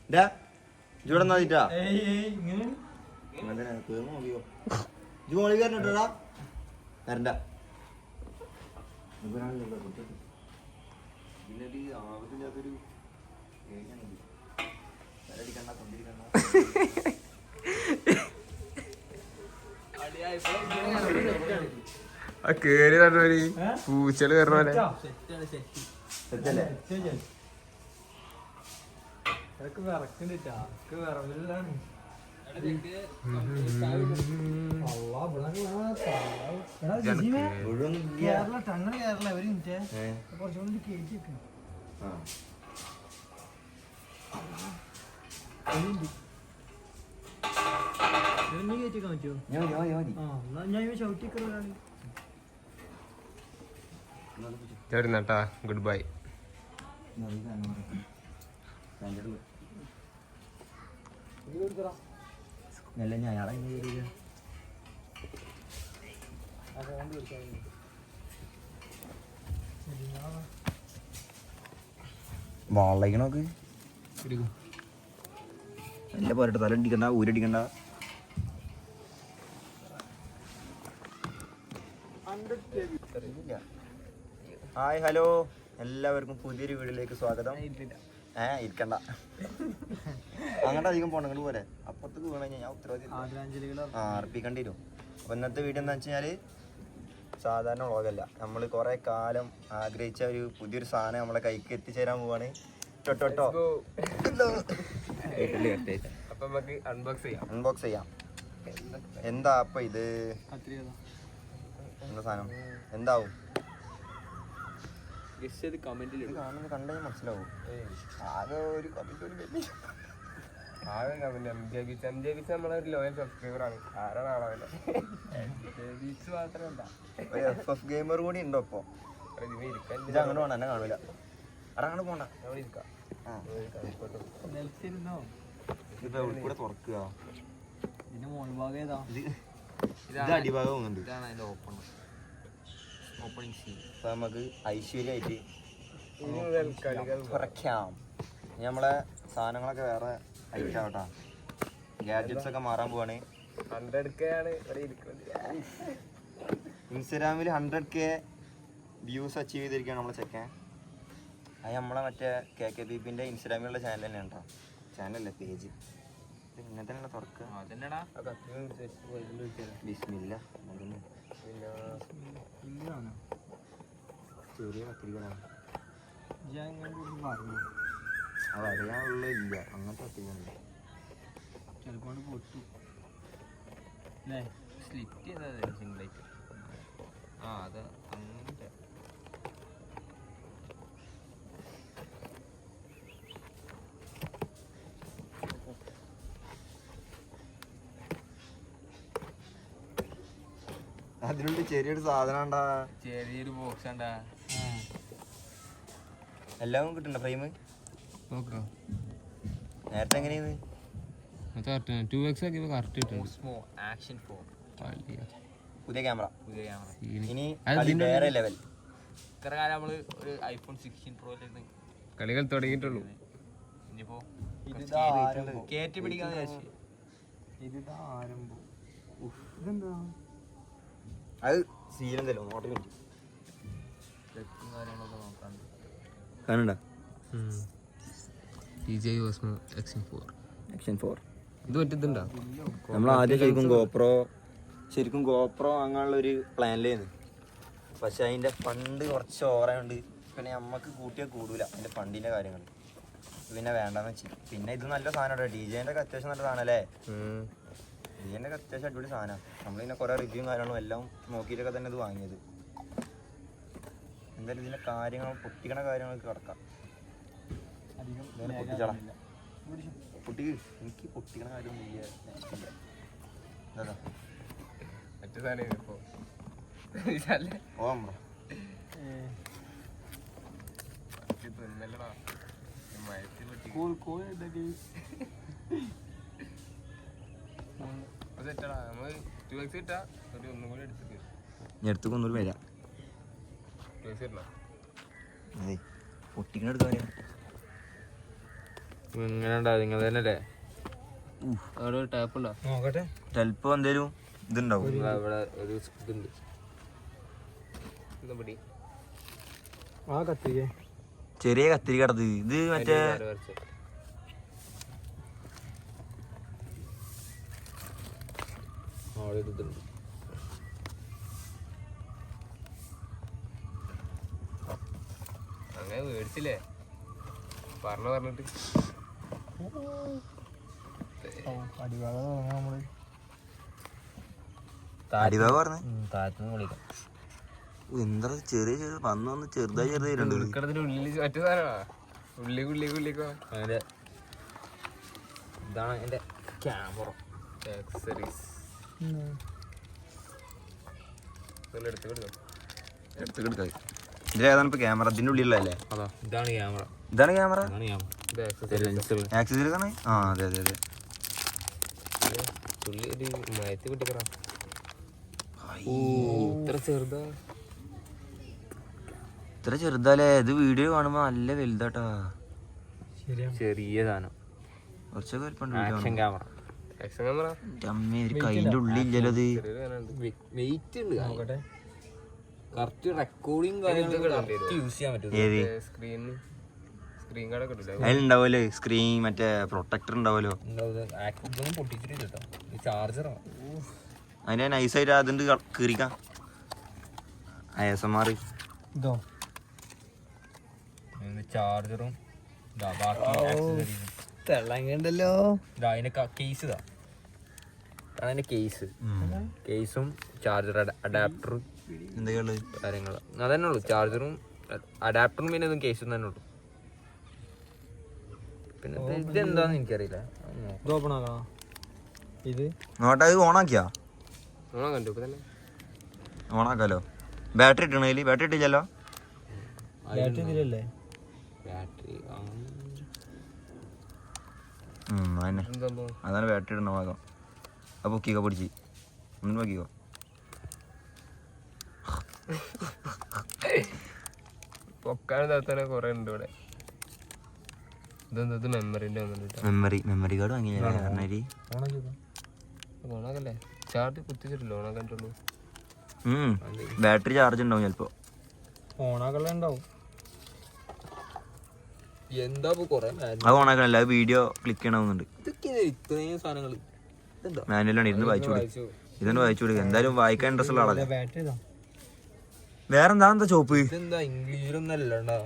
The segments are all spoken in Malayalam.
ഇവിടെ നോക്കിട്ടാ മോളി കയറണ്ടാ കരണ്ട ആവശ്യമില്ലാത്തൊരു കേറി പറഞ്ഞ പൂച്ചല് കയറ പോലെ ചേർന്നട്ടാ ഗുഡ് ബൈ അല്ല ഞാളെ വാളയിക്കണോക്ക് നല്ല പോരട്ടെ തല അടിക്കണ്ട ഊരടിക്കണ്ട ഹായ് ഹലോ എല്ലാവർക്കും പുതിയൊരു വീഡിയോയിലേക്ക് സ്വാഗതം. ഇരിക്കണ്ട അങ്ങോട്ട് അധികം പോണെങ്കിൽ പോലെ അപ്പുറത്തേക്ക് വീണ് കഴിഞ്ഞാൽ ഞാൻ ഉത്തരവാദിത്തം അർപ്പിക്കേണ്ടി വരും. അപ്പോൾ ഇന്നത്തെ വീഡിയോ എന്താ വെച്ച് കഴിഞ്ഞാൽ സാധാരണ വ്ളോഗല്ല, നമ്മൾ കുറേ കാലം ആഗ്രഹിച്ച ഒരു പുതിയൊരു സാധനം നമ്മളെ കൈക്ക് എത്തിച്ചേരാൻ പോവാണ്. അൺബോക്സ് ചെയ്യാം. എന്താ അപ്പൊ ഇത് എന്താ സാധനം എന്താവും കണ്ടു മനസ്സിലാവും. ആകെ ഒരു FF ഗെയിമർ കൂടി ഉണ്ടോ ഇപ്പൊ? ഇത് അങ്ങനെ വേണം, എന്നെ കാണില്ല. അറങ്ങാണ്ട് പോണ്ട, കൂടെ തുറക്കുക. ഇത് അടിഭാഗം പോകുന്നുണ്ട്. നമുക്ക് ഐശ്വര്യമായിട്ട് കുറയ്ക്കാം. നമ്മളെ സാധനങ്ങളൊക്കെ വേറെ ഐറ്റാവട്ടാ. ഗാഡ്ജറ്റ്സ് ഒക്കെ മാറാൻ പോവാണ്. ഇൻസ്റ്റാഗ്രാമിൽ 100K വ്യൂസ് അച്ചീവ് ചെയ്തിരിക്കുകയാണ് നമ്മളെ ചെക്കൻ. അത് നമ്മളെ മറ്റേ KKBBന്റെ ഇൻസ്റ്റാഗ്രാമിലുള്ള ചാനൽ തന്നെയാണ് കേട്ടോ. ചാനലല്ലേ, പേജ്. ഇങ്ങനെ തന്നെയാണ് തുറക്കുക. ബിസ്മില്ല. ചെറിയ കത്തിരിക്കണം. അത് അറിയാനുള്ള ഇല്ല, അങ്ങനത്തെ കത്തിരിക്കുന്നുണ്ട്. ചിലപ്പോൾ പൊട്ടു സ്ലിറ്റ് ചെയ്താൽ സിംഗിളായിട്ട്. അത് അങ്ങനത്തെ അതിനുള്ളിൽ ചെറിയൊരു സാധനം ഉണ്ടാ, ചെറിയൊരു ബോക്സ് ഉണ്ടാ. എല്ലാം കിട്ടണ്ട ഫ്രെയിം നോക്കാം. നേരത്തെ എങ്ങനെയാണ്? 2x ആക്കിയപ്പോൾ കറക്റ്റ് കിട്ടും. പുതിയ ക്യാമറ. ഇനി വേറെ ലെവൽ. ഇത്ര കാലം നമ്മള് ഒരു iPhone 16 Pro കളികൾ തുടങ്ങിയിട്ടുള്ളൂ. ഇനിയിപ്പോ കേറ്റി പിടിക്കാന്ന് വിചാരിച്ചു. അത് സീലെന്തല്ലോ നോട്ടിൽ കാണണ്ട. X4 ഇത് പറ്റുന്നുണ്ടോ? നമ്മൾ ആദ്യം ശരിക്കും ഗോപ്രോ വാങ്ങാനുള്ള ഒരു പ്ലാനിലായിരുന്നു. പക്ഷെ അതിൻ്റെ ഫണ്ട് കുറച്ച് ഓവറായതുകൊണ്ട് പിന്നെ നമുക്ക് കൂട്ടിയാൽ കൂടൂല അതിൻ്റെ ഫണ്ടിൻ്റെ കാര്യങ്ങൾ. പിന്നെ വേണ്ടെന്ന് വെച്ചു. പിന്നെ ഇത് നല്ല സാധനമാണ്. DJൻ്റെ ഒക്കെ അത്യാവശ്യം നല്ല സാധനമല്ലേ? DJൻ്റെ ഒക്കെ അത്യാവശ്യം അടിപൊളി സാധനമാണ്. നമ്മളിങ്ങനെ കുറേ റിവ്യൂവും കാര്യങ്ങളും എല്ലാം നോക്കിയിട്ടൊക്കെ തന്നെ ഇത് വാങ്ങിയത്. എന്തായാലും ഇതിൻ്റെ കാര്യങ്ങൾ പൊട്ടിക്കണ കാര്യങ്ങൾക്ക് കിടക്കാം. പൊട്ടിച്ചോളാം. പൊട്ടിക്ക്. എനിക്ക് പൊട്ടിക്കണ കാര്യമൊന്നും ഇല്ല. എടുത്തുകൊന്നൊരു വരാം. പൊട്ടിക്കണ എടുക്കാൻ ഇങ്ങനെ ഉണ്ടാവും നിങ്ങൾ തന്നെ അല്ലേ? അവിടെ ഒരു ടാപ്പ് ഉണ്ടോ? നോക്കട്ടെ. ചിലപ്പോ എന്തേലും ഇതുണ്ടാവും. ഇവിടെ ഒരു ഇതുണ്ട്. പിടി ആ കത്തിക്കേ. ചെറിയ കത്തിരി കടത് ഇത് മറ്റേ അവിടെ ഒരു ഇതുണ്ട്. അങ്ങനെ മേടിച്ചില്ലേ പറഞ്ഞിട്ട് അടിഭാഗം തുടങ്ങാം നമ്മള്. അടിഭാഗം പറഞ്ഞേ താഴത്തുനിന്ന് വിളിക്കാം. എന്താ ചെറിയ ചെറിയ വന്ന് ചെറുതായി രണ്ട് ഉൾക്കടത്തിന്റെ ഉള്ളിൽ മറ്റു സാധനമാ ഉള്ളിക്കോ അതിന്റെ ഇതാണ് എൻ്റെ ക്യാമറ. ആക്സസറീസ് എടുത്തു എടുത്തെടുക്കാം. ഇതിലേതാണ് ഇപ്പൊ ക്യാമറ? ഇതിന്റെ ഉള്ളിലുള്ളതല്ലേ? അതാ ഇതാണ് ക്യാമറ. ഇതാണ് ക്യാമറ. ഇതാണ് ക്യാമറ. ഇത് ആക്സസറീസ് ആക്സസറീസ് ആണ്. ആ അതെ അതെ അതെ. തുള്ളി ഒരു മയത്തി വിട്ടിക്കറ. ഇത്ര ചെറുതാ. ഇത്ര ചെറുതാലേ? ഇത് വീഡിയോ കാണുമ്പോ നല്ല വലുതാട്ടാ. ശരിയാ. ചെറിയ സാധനം. കുറച്ചൊക്കെ വലിപ്പം ആക്ഷൻ ക്യാമറ. ആക്ഷൻ ക്യാമറ അമ്മ ഒരു കൈന്റെ ഉള്ളില്ലല്ലോ ഇത്. വെയിറ്റ് ഉണ്ട്. നോക്കട്ടെ. കറക്റ്റ് റെക്കോർഡിങ് കാര്യങ്ങളൊക്കെ യൂസ് ചെയ്യാൻ പറ്റും. ഏത് സ്ക്രീൻ കാർഡൊക്കെ ഇട്ടില്ല. അതിലുണ്ടാവല്ലോ സ്ക്രീൻ, മറ്റേ പ്രൊട്ടക്ടർ ഉണ്ടാവല്ലോ. ഇതൊന്നും പൊട്ടിച്ചിട്ടില്ല കേട്ടോ. ഈ ചാർജറാണ്. അതിനെ നൈസായിട്ട് അതുണ്ട് കീറിക്കാം. ASMR ഇതോ ചാർജറും തെള്ളങ്ങണ്ടല്ലോ. അതിന്റെ കേസ് ഇതാ. അതിന്റെ കേസും ചാർജർ അഡാപ്റ്ററും എന്തൊക്കെയുള്ളത് കാര്യങ്ങൾ അതന്നെ ഉള്ളു. ചാർജറും അഡാപ്റ്ററും പിന്നെ ഇതും കേസും തന്നെ ഉള്ളു. പിന്നെ ഇതെന്താന്ന് എനിക്കറിയില്ല. ഇത് ഓപ്പൺ ആക്കണം. ഇത് നോട്ടാ ഇത് ഓണാക്കിയാ? കണ്ടു ഇപ്പൊ തന്നെ ഓണാക്കാലോ. ബാറ്ററി ഇട്ടണേല്? ബാറ്ററി ഇട്ടില്ലല്ലോ. ബാറ്ററി ഇതിലല്ലേ? ബാറ്ററി അതന്നെ, സംഭവം. അതാണ് ബാറ്ററി ഇടുന്ന ഭാഗം. അപ്പൊ പൊക്കിക്കോ, പിടിച്ച് ഒന്ന് പൊക്കിക്കോ. പൊക്കാനും താത്താനെ കൊറേ ഉണ്ട് ഇവിടെ. ഇതെന്ത് മെമ്മറിന്റെ മെമ്മറി കാർഡ് വാങ്ങിയ ഓണാക്കി. ഓണാക്കല്ലേ? ചാർജ് കുത്തിച്ചിട്ടില്ല. ഓണാക്കാനുള്ളൂ. ബാറ്ററി ചാർജ് ഉണ്ടാവും ചിലപ്പോ. ഓണാക്കല്ല ഉണ്ടാവും. എന്താ കൊറേ അത് ഓണാക്കണല്ല, അത് വീഡിയോ ക്ലിക്ക് ചെയ്യണമെന്നുണ്ട്. ഇതൊക്കെ ഇത്രയും സാധനങ്ങൾ മാനുവലാണ്. ഇരുന്ന് വായിച്ചു കൊടുക്കും. ഇതൊന്ന് വായിച്ചു കൊടുക്കുക. എന്തായാലും വായിക്കാൻ ഇൻട്രസ്റ്റ് ഉള്ള ആളല്ലേ. ബാറ്ററി ഇതാ. വേറെന്താ എന്താ ചോപ്പ്? ഇതെന്താ ഇംഗ്ലീഷിലൊന്നും അല്ലണ്ടാ.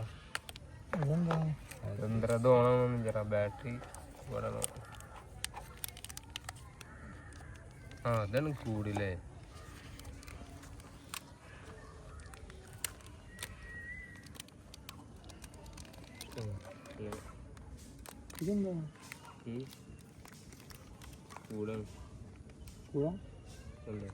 അതെന്താ? അത് ഓണാണെന്ന് ബാറ്ററി അതാണ് കൂടില്ലേ. ഇതെന്താ? കൂടാണ് കൂടാ? അല്ലേ?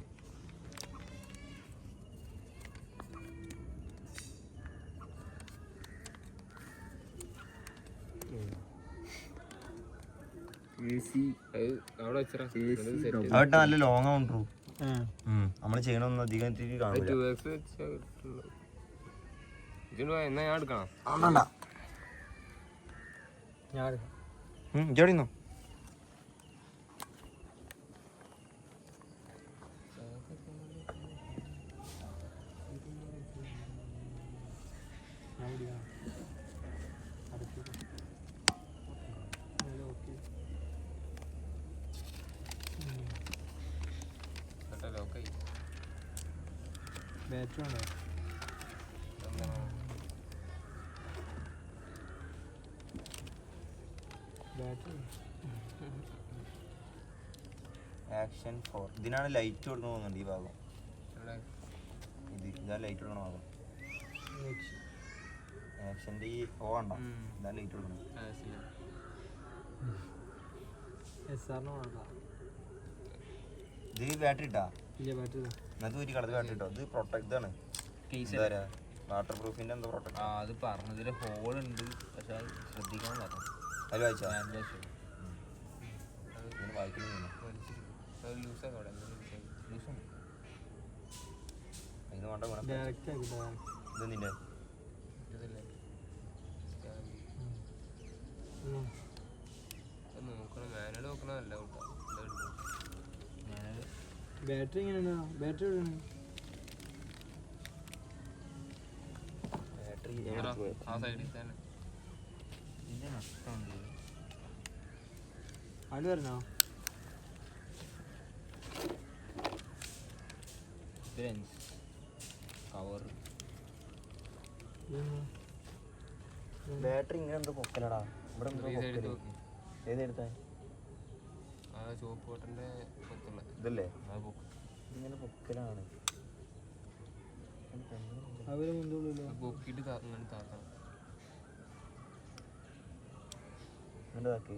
അവിടെ വെച്ചാ അവിടെ നല്ല ലോങ് ആവുണ്ടോ? നമ്മള് ചെയ്യണമെന്ന് അധികം കാണില്ല. എന്നാ ഞാൻ എടുക്കണം. ഞാൻ ഇജോടിന്നോ? ബാറ്ററി ഉണ്ടോ? ബാറ്ററി ആക്ഷൻ 4 ഇതിനാണ് ലൈറ്റ് കൊടുക്കണം തോന്നുന്നുണ്ട്. ഈ ഭാഗം ഇതാ ലൈറ്റ് കൊടുക്കണ ഭാഗം. ആക്ഷന്റെ ഈ ഓണ്ട ഇതാ ലൈറ്റ് കൊടുക്കണം. SR വേണ്ട. ഇത് ബാറ്ററി ഇട്ടാ? ഇല്ല, ബാറ്ററി ഇതാ. ഇന്നത്തെ ഒരു കളർ ബാറ്ററി ഇട്ടോ. ഇത് പ്രൊട്ടക്ട് ഇതാണ്, വാട്ടർ പ്രൂഫിന്റെ എന്തോ പ്രൊട്ടക്ട്. അത് പറഞ്ഞതില് ഹോൾ ഉണ്ട്, പക്ഷെ അത് ശ്രദ്ധിക്കാൻ പറഞ്ഞു. അത് വായിച്ചാ വായിക്കുന്നു. അതിന് വേണ്ട ഗുണം ഡയറക്റ്റ് ആക്കിട്ടാ. ഇത് നിന്റെ നല്ല കൂട്ടാ ബാറ്ററി എങ്ങനെയാണ് ബാറ്ററി എവിടെയാണ് ബാറ്ററി ആ സൈഡിൽ തന്നെ ആട് വരണോ കവർ ബാറ്ററി ഇങ്ങനെ എന്തോ പൊക്കലടാ ഇവിടെ എന്തോ ഈ സൈഡിൽ പൊക്കല്. നോക്കി ഏതെടുത്താ ആ ചുവപ്പ് ബട്ടൻ്റെ പുറത്തുള്ള ഇതല്ലേ ആ ബുക്ക് ഇങ്ങനെ പൊക്കലാണ് അവര് മുന്തുള്ളൂല്ലോ പൊക്കിയിട്ട് ഇങ്ങനെ താത്താം എന്താക്കി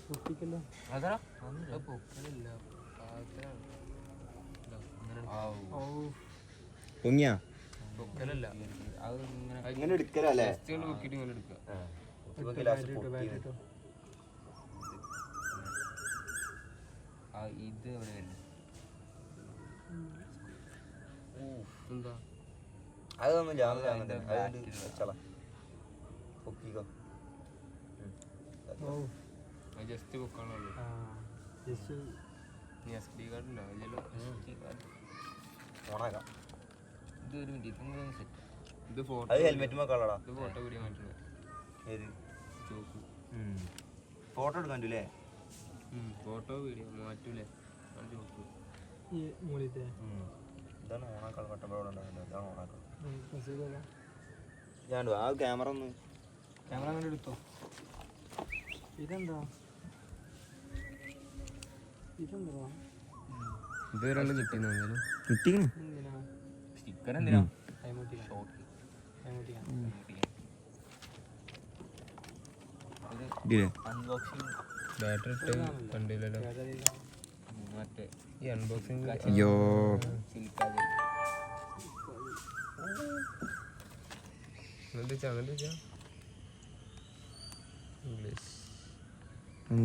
പൊട്ടിക്കല്ലോ അതാ അത് പൊക്കലില്ല താത്തലാണ് ഓ പൊങ്ങിയാ പൊക്കലല്ല അത് ഇങ്ങനെ ഇങ്ങനെ എടുക്കലല്ലേ ജസ്റ്റ് കൊണ്ട് പൊക്കിയിട്ട് ഇങ്ങനെ എടുക്കുക ബാറ്ററി ഇട്ടോ ബാറ്ററി ഇട്ടോ ഇത് എവിടെ വരുന്നു എന്താ അതൊന്നുമില്ല പൊക്കിക്കോ ഓ ജസ്റ്റ് പൊക്കാണുള്ളൂ ആ ജസ്റ്റ് നീ എസ് ഡി കാർഡ് ഉണ്ടോ ഇല്ലല്ലോ ഓണാക്കാം ഇത് ഒരു മിനിറ്റ് ഇപ്പം സെറ്റ് ഇത് ഫോട്ടോ അത് ഹെൽമെറ്റ് മക്കളടാ ഇത് ഫോട്ടോ വീഡിയോ മാറ്റുന്നത് ഏത് ചോക്ക് ഫോട്ടോ എടുക്കാൻ പറ്റൂലേ ഫോട്ടോ വീഡിയോ മാറ്റൂലേ അത് ചോക്ക് ഈ മൂലിത്തെ ഇതാണ് ഓണാക്കാൻ കട്ടപ്പോടെ ഉണ്ടാവില്ല ഇതാണ് ഓണാക്കാം പ്രസിദ്ധല്ല ഞാൻ ആ ക്യാമറ ഒന്ന് ക്യാമറ അങ്ങനെ എടുത്തോ ഇതെന്താ ഇതെന്താ ഇത് ഒരാൾ കിട്ടിയെന്ന് പറഞ്ഞാലും കിട്ടിക്കണ് എന്തിനാ സ്റ്റിക്കർ എന്തിനാ കൈമുട്ടിക്കാൻ അൺബോക്സിങ് ബാറ്ററി ഇട്ട് കണ്ടില്ലല്ലോ മറ്റേ ഈ അൺബോക്സിങ് അയ്യോ സിലിക്കാതെ English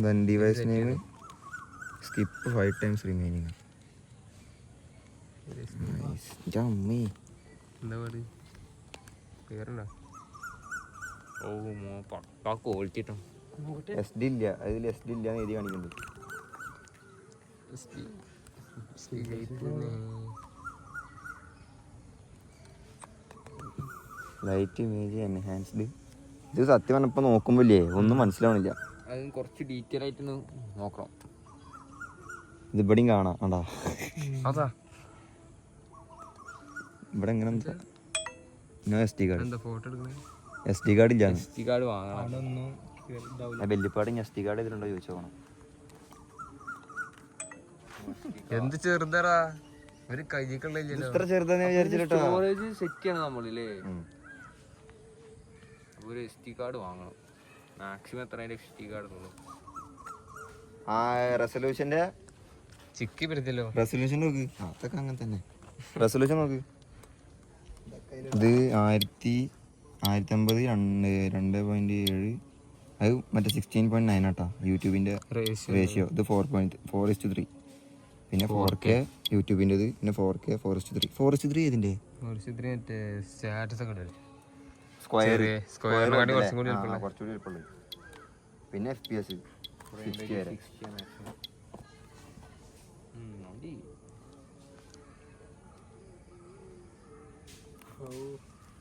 then device name skip 5 times remaining nice yummy എന്താ പാട് ക്ലിയറുണ്ടോ ഓ പക്കാ ക്വാളിറ്റി ഇട്ടോ നോക്കട്ടെ SD ഇല്ല അതിൽ SD ഇല്ല എന്ന് എഴുതി കാണിക്കുന്നുണ്ട് ലൈറ്റ് ഇമേജ് എൻഹാൻസ്ഡ് ഇത് സത്യം പറഞ്ഞപ്പോൾ നോക്കുമ്പോഴേ ഒന്നും മനസ്സിലാവണില്ല അത് കുറച്ച് ഡീറ്റെയിൽ ആയിട്ടൊന്ന് നോക്കണം ഇത് ഇവിടെയും കാണാം കണ്ടാ അതാ ഇവിടെ എങ്ങനെ SD കാർഡ് എന്താ ഫോട്ടോ എടുക്കണേ SD കാർഡ് ഇല്ല എസ് ഡി കാർഡ് വാങ്ങണം അതൊന്നും ഇതാവില്ല ബെല്ലിപ്പാട് SD കാർഡ് ഇതിലുണ്ടോ ചോദിച്ചോക്കണം എന്ത് ചെറുതടാ ഒരു കൈക്കുള്ളില്ലല്ലോ ഇത്ര ചെറുതാന്ന് വിചാരിച്ചിട്ടോ സ്റ്റോറേജ് സെറ്റ് ചെയ്യണം നമ്മളില്ലേ ഒരു എസ് ഡി കാർഡ് വാങ്ങണം മാക്സിമം എത്ര എസ് ഡി കാർഡ് ഉള്ളൂ ആ റെസൊല്യൂഷന്റെ ചിക്കി പറ്റല്ലോ റെസൊല്യൂഷൻ നോക്ക് അതൊക്കെ അങ്ങനെ തന്നെ റെസൊല്യൂഷൻ നോക്ക് ഇത് 1050 2.7 അത് മറ്റേ 16.9 ആട്ടാ യൂട്യൂബിന്റെ റേഷ്യോ ഇത് 4.4:3 പിന്നെ 4K യൂട്യൂബിൻ്റെത് പിന്നെ 4K 4:3 4:3 ഏതിന്റെ മറ്റേ സ്റ്റാറ്റസ് ഒക്കെ ഉണ്ടല്ലേ സ്ക്വയർ സ്ക്വയറിനെക്കാട്ടി കുറച്ചും കൂടി എളുപ്പമുള്ള. കുറച്ചുകൂടി എളുപ്പമുള്ളത് പിന്നെ FPS 60 വരെ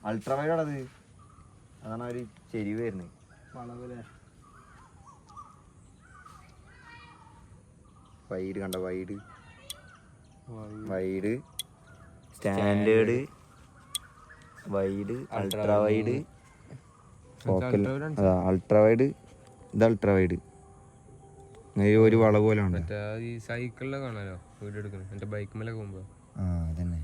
അൾട്രാ വൈഡ് അത് അതാണ് ഒരു ചെരിവ് വരുന്നത് വളവല്ലേ വൈഡ് കണ്ട wide standard wide ultra wide focal അതാ അൾട്രാ വൈഡ് ഇത് അൾട്രാ വൈഡ് ഒരു വളവ് പോലെ ഉണ്ട് മറ്റേ ഈ സൈക്കിളിലെ കാണാലോ വീഡിയോ എടുക്കുന്നത് എന്റെ ബൈക്ക് മേലെ പോകുമ്പോ ആ അതന്നെ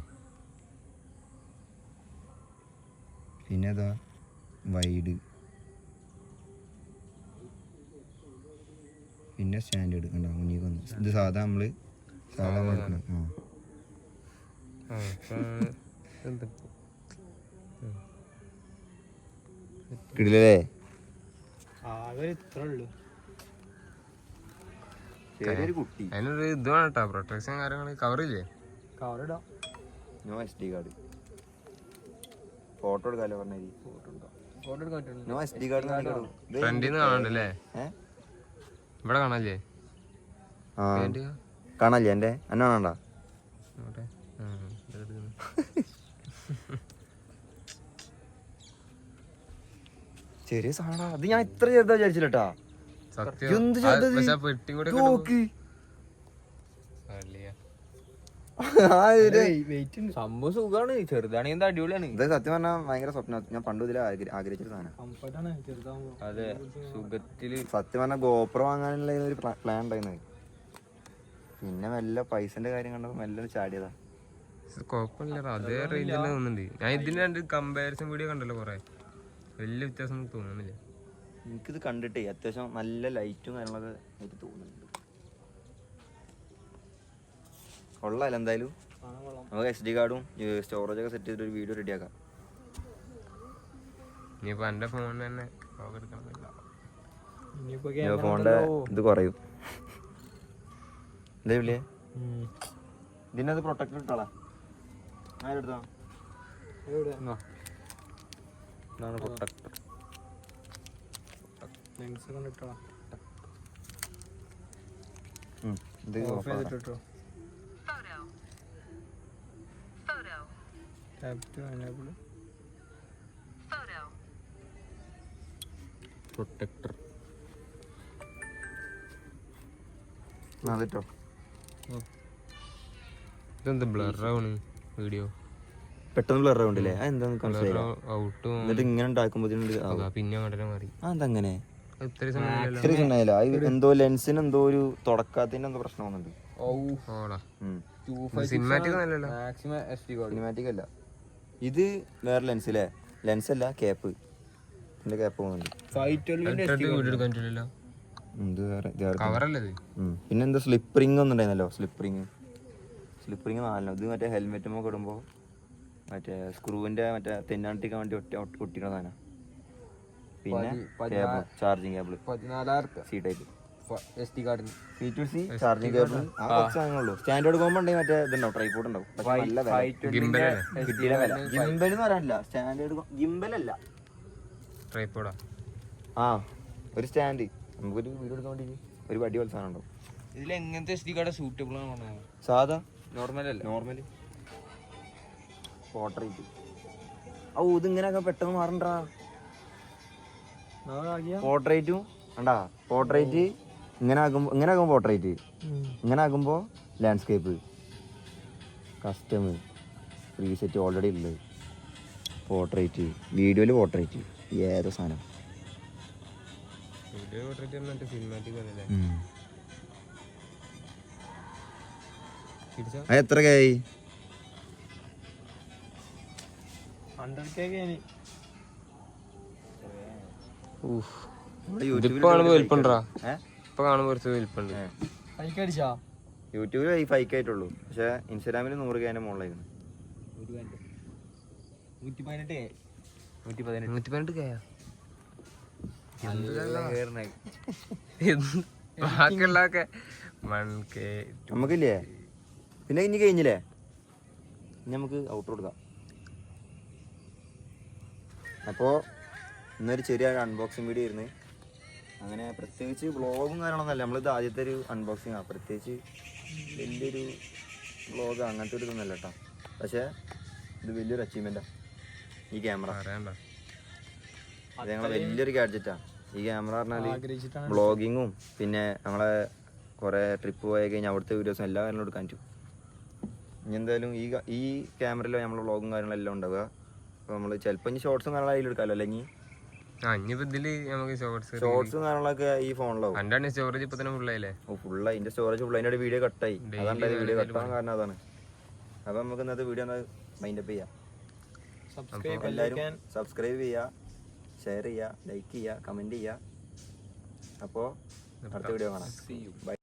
പിന്നെ അതാ വൈഡ് പിന്നെ സ്റ്റാൻഡേർഡ് കണ്ടോ മുന്നിൽ വന്നു ഇത് സാധാ നമ്മള് സാധാ എടുക്കണം കിടിലേ ആകെ ഇത്ര ഉള്ളു ചെറിയൊരു കുട്ടി അതിനൊരു ഇത് വേണം കേട്ടോ പ്രൊട്ടക്ഷൻ കാര്യങ്ങൾ കവറില്ലേ കവറിടാം നോ SD കാർഡ് ഫോട്ടോ എടുക്കാലോ പറഞ്ഞ ഫോട്ടോ എടുക്കാൻ പറ്റുള്ളൂ നോ SD കാർഡ് ഫ്രണ്ടിൽ നിന്ന് കാണണ്ടല്ലേ ഇവിടെ കാണാല്ലേ ആ കാണാല്ലേ എൻ്റെ എന്നെ കാണണ്ട നോട്ടെ ചെറിയ സാധനം അത് ഞാൻ ഇത്ര ചെറുതാ വിചാരിച്ചില്ലട്ടാ. സത്യം എന്ത് ചെറുതത്? പക്ഷെ ആ പെട്ടി കൂടെ നോക്ക് വെയിറ്റ് ഉണ്ട്. സംഭവം സുഖാണ്, ചെറുതാണെങ്കിൽ അടിപൊളിയാണ്. ഇത് സത്യം പറഞ്ഞാൽ ഭയങ്കര സ്വപ്നം. ഞാൻ പണ്ട് ഇതിൽ ആഗ്രഹിച്ചൊരു സാധനം. കംഫർട്ടാണ് ചെറുതാകുമ്പോ. അതെ, സുഖത്തില്. സത്യം പറഞ്ഞാൽ ഗോപ്രോ വാങ്ങാനുള്ള ഒരു പ്ലാൻ ഉണ്ടായിരുന്നത്. പിന്നെ മെല്ലെ പൈസന്റെ കാര്യം കണ്ടപ്പോൾ മെല്ലെ ചാടിയതാ. കുഴപ്പമില്ല, അതേ റേഞ്ചിൽ തോന്നുന്നുണ്ട്. ഞാൻ ഇതിന് രണ്ട് കമ്പാരിസൺ വീഡിയോ കണ്ടല്ലോ കുറെ, വലിയ വ്യത്യാസം തോന്നുന്നില്ല. എനിക്കിത് കണ്ടിട്ടേ അത്യാവശ്യം നല്ല ലൈറ്റും കാര്യങ്ങളൊക്കെ എനിക്ക് തോന്നുന്നുണ്ട്. കൊള്ളാമല്ലോ എന്തായാലും. നമുക്ക് SD കാർഡും സ്റ്റോറേജൊക്കെ സെറ്റ് ചെയ്തിട്ട് ഒരു വീഡിയോ റെഡിയാക്കാം. ഇനിയിപ്പോ എന്റെ ഫോണിന് തന്നെ എടുക്കണമെന്നില്ല. ഇനിയിപ്പോ ഫോണിന്റെ ഇത് കുറയും. എന്താ വിളിയേ ഇതിൻ്റെ അത് പ്രൊട്ടക്ടർ ഇട്ടാളാ. ആരെടുത്താ പ്രൊട്ടക്ടർ ലെൻസ് കണ്ടിട്ടോ ഇത് ഓഫ് ചെയ്തിട്ടോ. ടാപ്പ് ടു എനേബിൾ പ്രൊട്ടക്ടർ അതിട്ടോ. ഇതെന്ത് ബ്ലറാണ് വീഡിയോ, പെട്ടെന്ന് ബ്ലർ ആവുണ്ടല്ലേ? അതെന്താന്ന് മനസ്സിലായില്ല. ഔട്ടും എന്നിട്ട് ഇങ്ങനെ ഉണ്ടാക്കുമ്പോ പിന്നെ അങ്ങോട്ടേ മാറി. അതങ്ങനെ ഇത്രയും സമയം ഇത്രയും ഉണ്ടായില്ല. എന്തോ ലെൻസിന് എന്തോ ഒരു തുടക്കത്തിന് എന്തോ പ്രശ്നം വന്നിട്ടുണ്ട്. സിനിമാറ്റിക് നല്ലല്ലോ. Maximum SD card. സിനിമാറ്റിക് അല്ല ഇത്, വേറെ ലെൻസ് അല്ലേ? ലെൻസ് അല്ല, ക്യാപ്പ്. ഇതിന്റെ ക്യാപ്പ് പോകുന്നുണ്ട്. വീഡിയോ എടുക്കാൻ പറ്റില്ലല്ലോ, ഇത് വേറെ ഇത് വേറെ. കവറല്ലേ ഇത്? പിന്നെ എന്താ സ്ലിപ്പറിങ് ഒന്നുണ്ടായിരുന്നല്ലോ, സ്ലിപ്പറിങ് 4. ഇത് മറ്റേ ഹെൽമെറ്റുമൊക്കെ ഇടുമ്പോ മറ്റേ സ്ക്രൂവിന്റെ മറ്റേ തെന്നാണ്ടിക്കാൻ വേണ്ടി ഒട്ടിക്കണ സാധനം. പിന്നെ charging cable 14,000 C type SD കാർഡിന്. C2C charging cable. ആ കുറച്ച് സാധനങ്ങളുള്ളൂ. സ്റ്റാൻഡേർഡ് പോകുമ്പോ ഉണ്ടെങ്കിൽ മറ്റേ ഇതുണ്ടാവും, ട്രൈപോഡ് ഉണ്ടാവും. പക്ഷെ നല്ല വില. കിട്ടിയ വില. ഗിംബൽ എന്ന് പറയാനില്ല, സ്റ്റാൻഡേർഡ് ഗിംബൽ അല്ല, ട്രൈപോഡാ. ആ ഒരു സ്റ്റാൻഡ്. നമുക്കൊരു വീഡിയോ എടുക്കാൻ വേണ്ടി ഒരു വടി പോലെ സാധനം ഉണ്ടാവും. ഇതിൽ എങ്ങനത്തെ SD കാർഡ് സൂട്ടബിൾ ആണ്? സാധാ നോർമൽ അല്ല, നോർമല് പോർട്രേറ്റ്. ഓ ഇത് ഇങ്ങനെയൊക്കെ പെട്ടെന്ന് മാറണ്ടാ. പോർട്രേറ്റും കണ്ടാ, പോർട്രേറ്റ് ഇങ്ങനെ ആകുമ്പോ പോർട്രേറ്റ്, ഇങ്ങനെ ആകുമ്പോ ലാൻഡ്സ്കേപ്പ്, കസ്റ്റം, റീസെറ്റ് ഓൾറെഡി ഉള്ളത്, പോർട്രേറ്റ്, വീഡിയോയില് പോർട്രേറ്റ്, ഏതോ സാധനം. വീഡിയോ സിനിമാറ്റിക് അല്ലേ? അത് എത്ര ആയി? 100K ഇതിപ്പോ കാണുമ്പോ വലിപ്പണ്ടാ, ഇപ്പൊ കാണുമ്പോ കുറച്ച് വലിപ്പുണ്ട്. അടിച്ചാ യൂട്യൂബിൽ 5K ആയിട്ടുള്ളൂ, പക്ഷെ ഇൻസ്റ്റാഗ്രാമിൽ 100K മുകളിലായിരുന്നു. 118K ബാക്കിയുള്ളതൊക്കെ 1K. നമുക്കില്ലേ? പിന്നെ ഇനി കഴിഞ്ഞില്ലേ? ഇനി നമുക്ക് ഔട്ടർ കൊടുക്കാം. അപ്പോൾ ഇന്നൊരു ചെറിയ അൺബോക്സിങ് വീഡിയോ ആയിരുന്നു. അങ്ങനെ പ്രത്യേകിച്ച് വ്ളോഗും കാര്യങ്ങളൊന്നുമല്ല, നമ്മളിത് ആദ്യത്തെ ഒരു അൺബോക്സിങ് ആണ്. പ്രത്യേകിച്ച് വലിയൊരു വ്ളോഗ് അങ്ങനത്തെ ഒരു ഇതൊന്നുമല്ല കേട്ടോ. പക്ഷേ ഇത് വലിയൊരു അച്ചീവ്മെൻറ്റാണ്. ഈ ക്യാമറ അറിയണ്ട, ഇത് ഞങ്ങളെ വലിയൊരു ഗാഡ്ജറ്റാണ് ഈ ക്യാമറ പറഞ്ഞാൽ. വ്ളോഗിങ്ങും പിന്നെ നമ്മളെ കുറേ ട്രിപ്പ് പോയി കഴിഞ്ഞാൽ അവിടുത്തെ വീഡിയോസും എല്ലാ കാര്യങ്ങളും എടുക്കാൻ പറ്റും. ഇനി എന്തായാലും ഈ ക്യാമറയിൽ നമ്മൾ വ്ളോഗും കാര്യങ്ങളെല്ലാം ഉണ്ടാവുക. അപ്പോൾ നമ്മൾ ചിലപ്പോൾ ഇനി ഷോർട്സും കാര്യങ്ങളും അതിലെടുക്കാമല്ലോ. അല്ലെങ്കിൽ ഷോർട്സും കാര്യങ്ങളൊക്കെ ഈ ഫോണിലാവും. സ്റ്റോറേജ് ഇപ്പൊ തന്നെ ഫുള്ളായില്ലേ? ഫുള്ളായി, ഇതിൻ്റെ സ്റ്റോറേജ് ഫുൾ. അതിൻ്റെ വീഡിയോ കട്ടായി, അതാണ് വീഡിയോ കട്ടാൻ കാരണം അതാണ്. അപ്പോൾ നമുക്ക് ഇന്നത്തെ വീഡിയോ മൈൻഡപ്പ് ചെയ്യാം. എല്ലാവരും സബ്സ്ക്രൈബ് ചെയ്യുക, ഷെയർ ചെയ്യുക, ലൈക്ക് ചെയ്യുക, കമൻറ്റ് ചെയ്യുക. അപ്പോൾ അടുത്ത വീഡിയോ കാണാം. ബൈ.